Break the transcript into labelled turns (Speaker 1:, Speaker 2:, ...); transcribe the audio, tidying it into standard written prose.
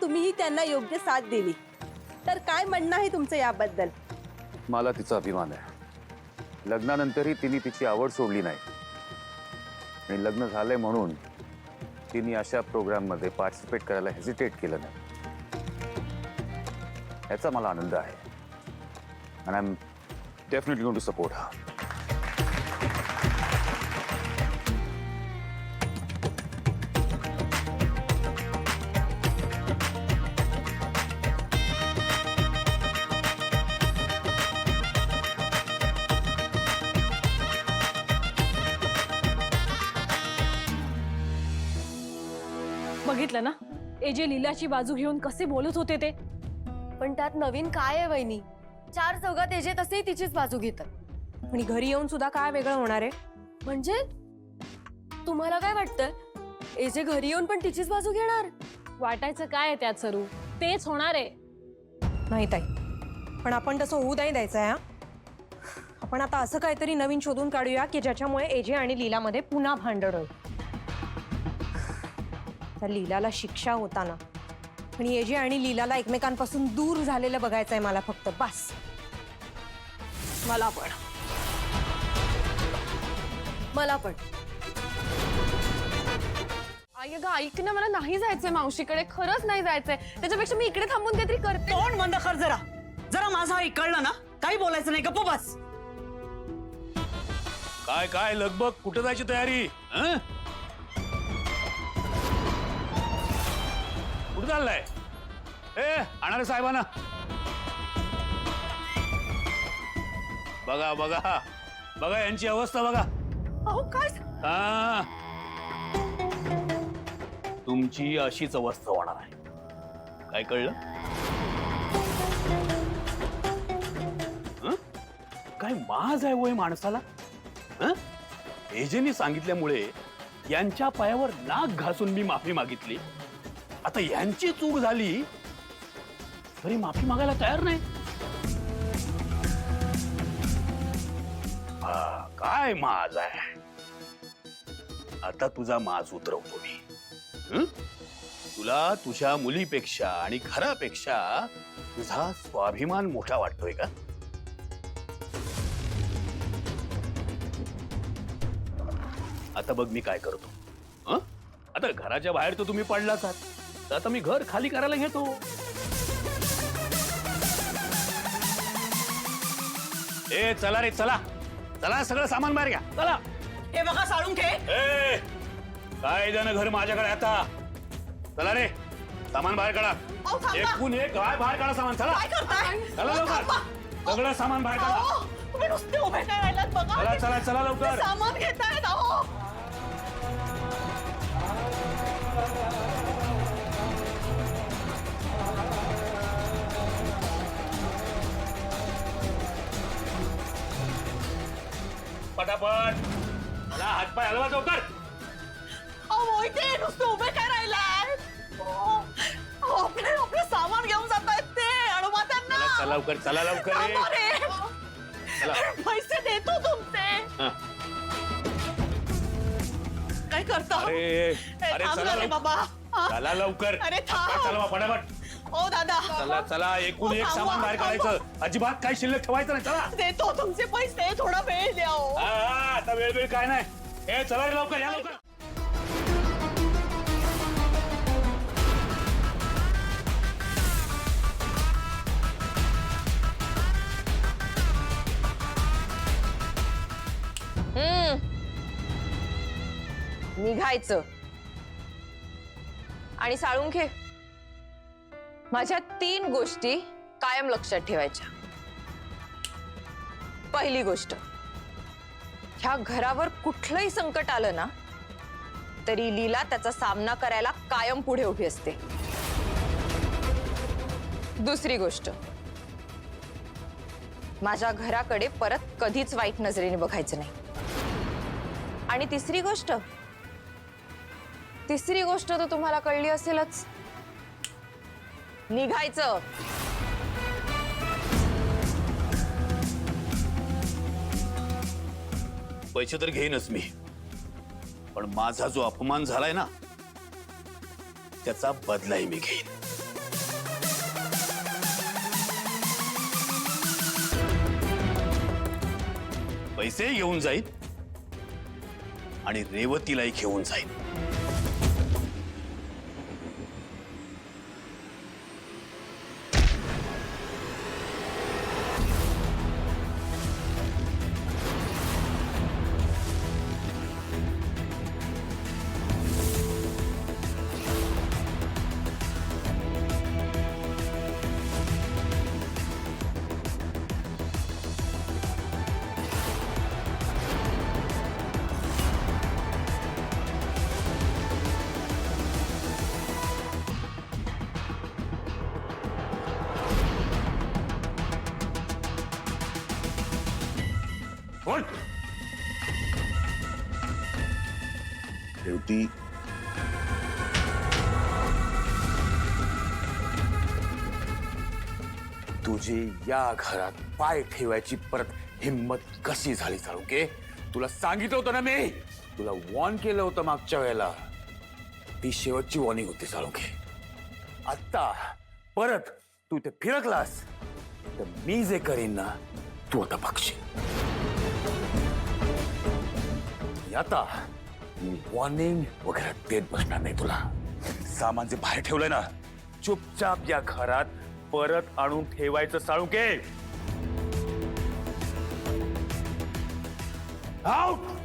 Speaker 1: तुम्हीही त्यांना योग्य साथ दिली. तर काय म्हणणं आहे तुमचं याबद्दल?
Speaker 2: मला तिचा अभिमान आहे. लग्नानंतरही तिने तिची आवड सोडली नाही आणि लग्न झालंय म्हणून तिने अशा प्रोग्राममध्ये पार्टिसिपेट करायला हेजिटेट केलं नाही. याचा मला आनंद आहे. and I'm definitely going to support her.
Speaker 3: बघितलं ना, एजे लीलाची बाजू घेऊन कसे बोलत होते ते.
Speaker 4: पण त्यात नवीन काय आहे वहिनी? चार चौघात एजे तसेही तिचीच बाजू घेतात.
Speaker 5: आणि घरी येऊन सुद्धा काय वेगळं होणार आहे?
Speaker 4: म्हणजे तुम्हाला काय वाटतं, एजे घरी येऊन पण तिचीच बाजू घेणार?
Speaker 3: वाटायचं काय आहे त्यात सरू, तेच होणार आहे.
Speaker 5: नाही ताई, पण आपण तसं होऊ नाही द्यायचं आहे. आपण आता असं काहीतरी नवीन शोधून काढूया की ज्याच्यामुळे एजे आणि लीलामध्ये पुन्हा भांडण होईल. तर लीलाला शिक्षा होताना आणि एजे आणि लीलाला एकमेकांपासून दूर झालेलं बघायचंय मला फक्त, बस.
Speaker 3: मला पण.
Speaker 4: मला पण.
Speaker 6: आई ग ऐक ना, मला नाही जायचंय मावशीकडे, खरंच नाही जायचंय. त्याच्यापेक्षा मी इकडे थांबून काहीतरी करते.
Speaker 7: तोंड बंद कर जरा. जरा माझा ऐकलं ना, काही बोलायचं नाही, गप्प बस.
Speaker 8: काय काय लगबग, कुठे जायची तयारी? कुठे चाललाय? आणा साहेबांना. बघा बघा बघा यांची अवस्था बघा.
Speaker 7: अहो काय?
Speaker 8: तुमची अशीच अवस्था होणार आहे. काय कळलं? काय माज आहे वय माणसाला? एजेनी सांगितल्यामुळे यांच्या पायावर नाक घासून मी माफी मागितली. आता यांची चूक झाली तरी माफी मागायला तयार नाही. काय माज आहे. आता तुझा माज उतरवतो मी. तुला तुझ्या मुलीपेक्षा आणि घरापेक्षा तुझा स्वाभिमान मोठा वाटतोय का? आता बघ मी काय करतो. आता घराच्या बाहेर तर तुम्ही पडलाच आहात, तर आता मी घर खाली करायला घेतो. चला रे, चला चला, सगळं सामान बाहेर घ्या, चला.
Speaker 7: हे बघा साळुंखे,
Speaker 8: काय जण घर माझ्याकडे आता. चला रे, सामान बाहेर काढा. एकूण एक काय बाहेर काढा सामान. चला चला लवकर, सगळं सामान बाहेर काढा.
Speaker 7: तुम्ही नुसते उभे नाही राहिलात बघा.
Speaker 8: चला चला चला लवकर.
Speaker 7: सामान घेतायत. अहो
Speaker 8: पटापट मला हातपाय हलवा लवकर.
Speaker 7: मोहिते, नुसते उभे काय राहिलाय? आपलं सामान घेऊन जातायत ते. अडवा त्यांना.
Speaker 8: चला लवकर, चला लवकर रे.
Speaker 7: थांबा रे.
Speaker 8: चला.
Speaker 7: पैसे देतो तुमचे. काय करता?
Speaker 8: अरे अरे
Speaker 7: थांब
Speaker 8: चला
Speaker 7: ना रे बाबा.
Speaker 8: चला लवकर.
Speaker 7: अरे थांब.
Speaker 8: चला पटापट.
Speaker 7: ओ दादा,
Speaker 8: चला चला, एकूण एक सामान बाहेर काढायचं. अजिबात काही शिल्लक ठेवायचं नाही. चला.
Speaker 7: देतो तुमचे पैसे. थोडा वेळ द्या.
Speaker 8: आता वेळ काय नाही. चला रे लवकर, या लवकर.
Speaker 9: निघायचं. आणि साळुंखे, माझ्या 3 गोष्टी कायम लक्षात ठेवायच्या. पहिली गोष्ट, ह्या घरावर कुठलंही संकट आलं ना तरी लीला त्याचा सामना करायला कायम पुढे उभी असते. दुसरी गोष्ट, माझ्या घराकडे परत कधीच वाईट नजरेने बघायचं नाही. आणि तिसरी गोष्ट तर तुम्हाला कळली असेलच, निघायचं.
Speaker 8: पैसे तर घेईनच मी, पण माझा जो अपमान झालाय ना त्याचा बदलाही मी घेईन. पैसे घेऊन जाईल आणि रेवतीलाही घेऊन जाईल. कोण?
Speaker 2: रेवती, तुझी या घरात पाय ठेवायची परत हिम्मत कशी झाली साळुंके? तुला सांगितलं होतं ना मी, तुला वॉर्न केलं होतं मागच्या वेळेला. ती शेवटची वॉर्निंग होती साळुंके. आता परत तू इथे फिरकलास तर मी जे करीन ना तू आता बघशील. आता मी वॉर्निंग वगैरे देत बसणार नाही तुला. सामान जे बाहेर ठेवलंय ना चुपचाप या घरात परत आणून ठेवायचं साळुंके. आउट.